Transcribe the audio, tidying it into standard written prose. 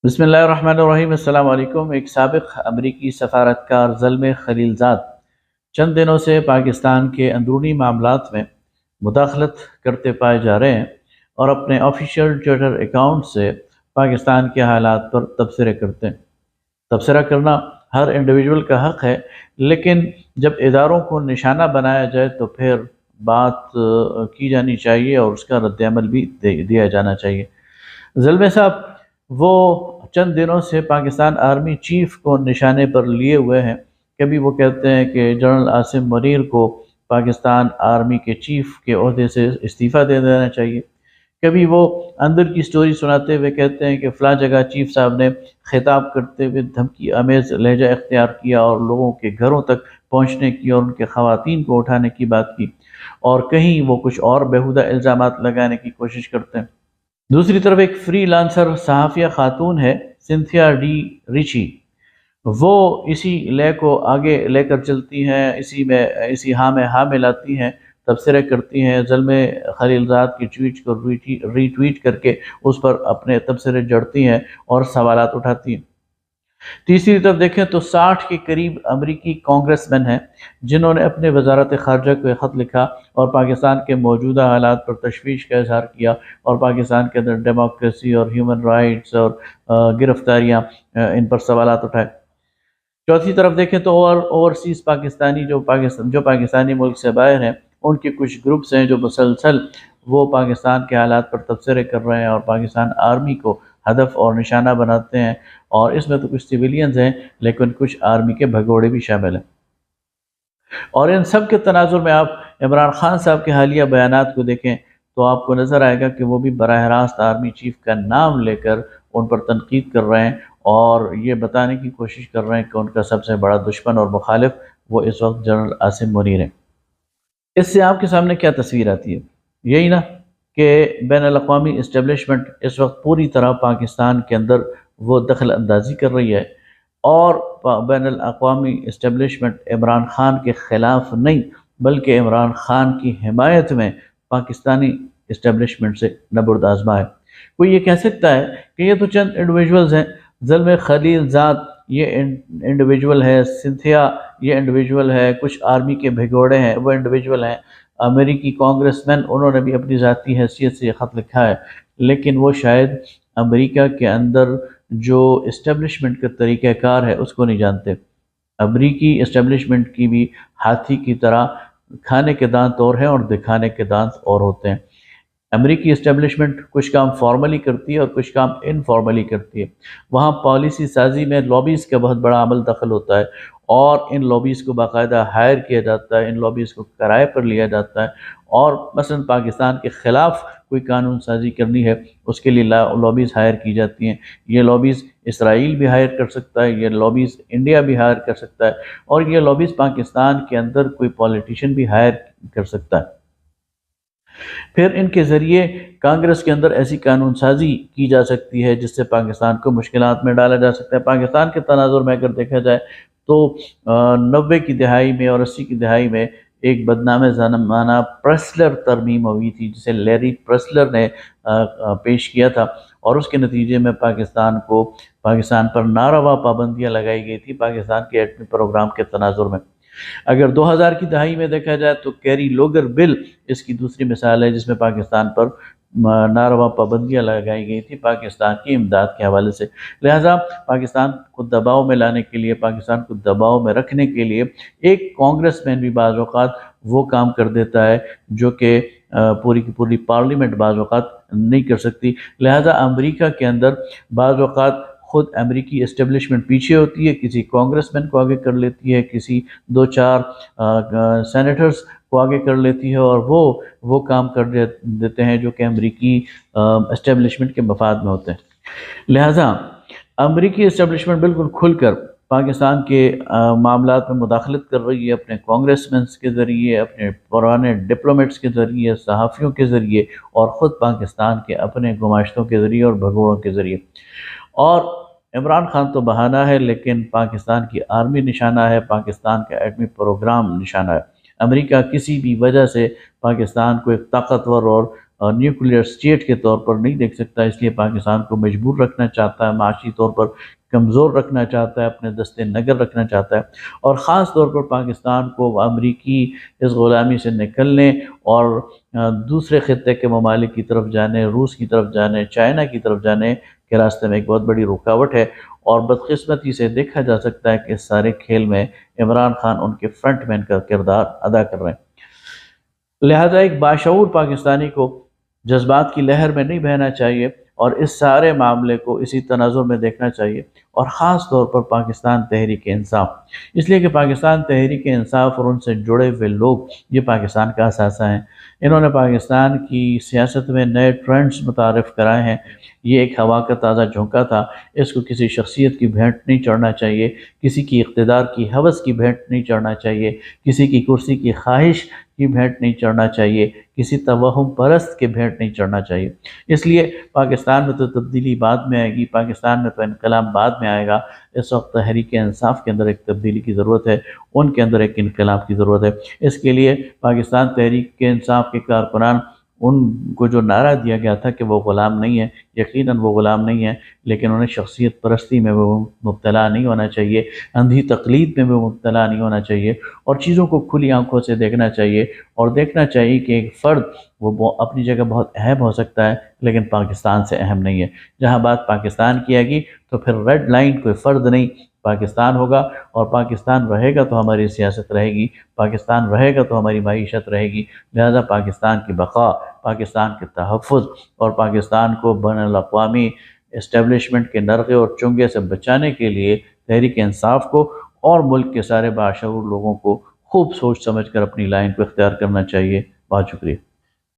بسم اللہ الرحمن الرحیم۔ السلام علیکم۔ ایک سابق امریکی سفارتکار زلمے خلیلزاد چند دنوں سے پاکستان کے اندرونی معاملات میں مداخلت کرتے پائے جا رہے ہیں اور اپنے آفیشیل ٹویٹر اکاؤنٹ سے پاکستان کے حالات پر تبصرے کرتے ہیں۔ تبصرہ کرنا ہر انڈیویجول کا حق ہے، لیکن جب اداروں کو نشانہ بنایا جائے تو پھر بات کی جانی چاہیے اور اس کا رد عمل بھی دیا جانا چاہیے۔ زلمے صاحب وہ چند دنوں سے پاکستان آرمی چیف کو نشانے پر لیے ہوئے ہیں۔ کبھی وہ کہتے ہیں کہ جنرل عاصم منیر کو پاکستان آرمی کے چیف کے عہدے سے استعفیٰ دے دینا چاہیے۔ کبھی وہ اندر کی سٹوری سناتے ہوئے کہتے ہیں کہ فلاں جگہ چیف صاحب نے خطاب کرتے ہوئے دھمکی آمیز لہجہ اختیار کیا اور لوگوں کے گھروں تک پہنچنے کی اور ان کے خواتین کو اٹھانے کی بات کی، اور کہیں وہ کچھ اور بیہودہ الزامات لگانے کی کوشش کرتے ہیں۔ دوسری طرف ایک فری لانسر صحافیہ خاتون ہے سنتھیا ڈی ریچی، وہ اسی لے کو آگے لے کر چلتی ہیں، اسی ہاں میں ہاں ملاتی ہیں، تبصرے کرتی ہیں، زلمے خلیلزاد کی ٹویٹ کو ری ٹویٹ کر کے اس پر اپنے تبصرے جڑتی ہیں اور سوالات اٹھاتی ہیں۔ تیسری طرف دیکھیں تو 60 کے قریب امریکی کانگریس مین ہیں جنہوں نے اپنے وزارت خارجہ کو ایک خط لکھا اور پاکستان کے موجودہ حالات پر تشویش کا اظہار کیا اور پاکستان کے اندر ڈیموکریسی اور ہیومن رائٹس اور گرفتاریاں، ان پر سوالات اٹھائے۔ چوتھی طرف دیکھیں تو اوورسیز پاکستانی جو پاکستانی ملک سے باہر ہیں، ان کے کچھ گروپس ہیں جو مسلسل وہ پاکستان کے حالات پر تبصرے کر رہے ہیں اور پاکستان آرمی کو ہدف اور نشانہ بناتے ہیں، اور اس میں تو کچھ سویلینز ہیں لیکن کچھ آرمی کے بھگوڑے بھی شامل ہیں۔ اور ان سب کے تناظر میں آپ عمران خان صاحب کے حالیہ بیانات کو دیکھیں تو آپ کو نظر آئے گا کہ وہ بھی براہ راست آرمی چیف کا نام لے کر ان پر تنقید کر رہے ہیں اور یہ بتانے کی کوشش کر رہے ہیں کہ ان کا سب سے بڑا دشمن اور مخالف وہ اس وقت جنرل عاصم منیر ہیں۔ اس سے آپ کے سامنے کیا تصویر آتی ہے؟ یہی نا کہ بین الاقوامی اسٹیبلشمنٹ اس وقت پوری طرح پاکستان کے اندر وہ دخل اندازی کر رہی ہے، اور بین الاقوامی اسٹیبلشمنٹ عمران خان کے خلاف نہیں بلکہ عمران خان کی حمایت میں پاکستانی اسٹیبلشمنٹ سے نبرد آزما ہے۔ کوئی یہ کہہ سکتا ہے کہ یہ تو چند انڈیویجولز ہیں، زلمے خلیلزاد یہ انڈیویجول ہے، سنتھیا یہ انڈیویجول ہے، کچھ آرمی کے بھگوڑے ہیں وہ انڈیویجول ہیں، امریکی کانگریس مین انہوں نے بھی اپنی ذاتی حیثیت سے یہ خط لکھا ہے، لیکن وہ شاید امریکہ کے اندر جو اسٹیبلشمنٹ کا طریقہ کار ہے اس کو نہیں جانتے۔ امریکی اسٹیبلشمنٹ کی بھی ہاتھی کی طرح کھانے کے دانت اور ہیں اور دکھانے کے دانت اور ہوتے ہیں۔ امریکی اسٹیبلشمنٹ کچھ کام فارملی کرتی ہے اور کچھ کام انفارملی کرتی ہے۔ وہاں پالیسی سازی میں لابیز کا بہت بڑا عمل دخل ہوتا ہے اور ان لابیز کو باقاعدہ ہائر کیا جاتا ہے، ان لابیز کو کرائے پر لیا جاتا ہے، اور مثلا پاکستان کے خلاف کوئی قانون سازی کرنی ہے اس کے لیے لابیز ہائر کی جاتی ہیں۔ یہ لابیز اسرائیل بھی ہائر کر سکتا ہے، یہ لابیز انڈیا بھی ہائر کر سکتا ہے، اور یہ لابیز پاکستان کے اندر کوئی پولیٹیشین بھی ہائر کر سکتا ہے۔ پھر ان کے ذریعے کانگریس کے اندر ایسی قانون سازی کی جا سکتی ہے جس سے پاکستان کو مشکلات میں ڈالا جا سکتا ہے۔ پاکستان کے تناظر میں اگر دیکھا جائے تو 90 کی دہائی میں اور 80 کی دہائی میں ایک بدنام زمانہ پریسلر ترمیم ہوئی تھی جسے لیری پریسلر نے پیش کیا تھا، اور اس کے نتیجے میں پاکستان پر ناروا پابندیاں لگائی گئی تھی پاکستان کے ایٹمی پروگرام کے تناظر میں۔ اگر 2000 کی دہائی میں دیکھا جائے تو کیری لوگر بل اس کی دوسری مثال ہے جس میں پاکستان پر ناروا پابندیاں لگائی گئی تھی پاکستان کی امداد کے حوالے سے۔ لہٰذا پاکستان کو دباؤ میں لانے کے لیے، پاکستان کو دباؤ میں رکھنے کے لیے ایک کانگریس مین بھی بعض اوقات وہ کام کر دیتا ہے جو کہ پوری کی پوری پارلیمنٹ بعض اوقات نہیں کر سکتی۔ لہٰذا امریکہ کے اندر بعض اوقات خود امریکی اسٹیبلشمنٹ پیچھے ہوتی ہے، کسی کانگریس مین کو آگے کر لیتی ہے، کسی 2-4 سینیٹرز کو آگے کر لیتی ہے، اور وہ کام کر دیتے ہیں جو کہ امریکی اسٹیبلشمنٹ کے مفاد میں ہوتے ہیں۔ لہٰذا امریکی اسٹیبلشمنٹ بالکل کھل کر پاکستان کے معاملات میں مداخلت کر رہی ہے، اپنے کانگریس مینس کے ذریعے، اپنے پرانے ڈپلومیٹس کے ذریعے، صحافیوں کے ذریعے، اور خود پاکستان کے اپنے گماشتوں کے ذریعے اور بھگوڑوں کے ذریعے۔ اور عمران خان تو بہانہ ہے لیکن پاکستان کی آرمی نشانہ ہے، پاکستان کا ایٹمی پروگرام نشانہ ہے۔ امریکہ کسی بھی وجہ سے پاکستان کو ایک طاقتور اور نیوکلیئر اسٹیٹ کے طور پر نہیں دیکھ سکتا، اس لیے پاکستان کو مجبور رکھنا چاہتا ہے، معاشی طور پر کمزور رکھنا چاہتا ہے، اپنے دست نگر رکھنا چاہتا ہے، اور خاص طور پر پاکستان کو امریکی اس غلامی سے نکلنے اور دوسرے خطے کے ممالک کی طرف جانے، روس کی طرف جانے، چائنا کی طرف جانے کے راستے میں ایک بہت بڑی رکاوٹ ہے، اور بدقسمتی سے دیکھا جا سکتا ہے کہ اس سارے کھیل میں عمران خان ان کے فرنٹ مین کا کردار ادا کر رہے ہیں۔ لہذا ایک باشعور پاکستانی کو جذبات کی لہر میں نہیں بہنا چاہیے اور اس سارے معاملے کو اسی تناظر میں دیکھنا چاہیے، اور خاص طور پر پاکستان تحریک انصاف، اس لیے کہ پاکستان تحریک انصاف اور ان سے جڑے ہوئے لوگ یہ پاکستان کا اثاثہ ہیں۔ انہوں نے پاکستان کی سیاست میں نئے ٹرینڈز متعارف کرائے ہیں۔ یہ ایک ہوا کا تازہ جھونکا تھا، اس کو کسی شخصیت کی بھینٹ نہیں چڑھنا چاہیے، کسی کی اقتدار کی ہوس کی بھینٹ نہیں چڑھنا چاہیے، کسی کی کرسی کی خواہش کی بھینٹ نہیں چڑھنا چاہیے، کسی توہم پرست کے بھینٹ نہیں چڑھنا چاہیے۔ اس لیے پاکستان میں تو تبدیلی بعد میں آئے گی، پاکستان میں تو انقلاب بعد میں آئے گا۔ اس وقت تحریک انصاف کے اندر ایک تبدیلی کی ضرورت ہے، ان کے اندر ایک انقلاب کی ضرورت ہے۔ اس کے لیے پاکستان تحریک انصاف کے کارکنان، ان کو جو نعرہ دیا گیا تھا کہ وہ غلام نہیں ہے، یقیناً وہ غلام نہیں ہے، لیکن انہیں شخصیت پرستی میں وہ مبتلا نہیں ہونا چاہیے، اندھی تقلید میں وہ مبتلا نہیں ہونا چاہیے، اور چیزوں کو کھلی آنکھوں سے دیکھنا چاہیے، اور دیکھنا چاہیے کہ ایک فرد وہ اپنی جگہ بہت اہم ہو سکتا ہے لیکن پاکستان سے اہم نہیں ہے۔ جہاں بات پاکستان کی آئے گی تو پھر ریڈ لائن کوئی فرد نہیں، پاکستان ہوگا، اور پاکستان رہے گا تو ہماری سیاست رہے گی، پاکستان رہے گا تو ہماری معیشت رہے گی۔ لہذا پاکستان کی بقا، پاکستان کے تحفظ اور پاکستان کو بین الاقوامی اسٹیبلشمنٹ کے نرغے اور چنگے سے بچانے کے لیے تحریک انصاف کو اور ملک کے سارے باشعور لوگوں کو خوب سوچ سمجھ کر اپنی لائن کو اختیار کرنا چاہیے۔ بہت شکریہ۔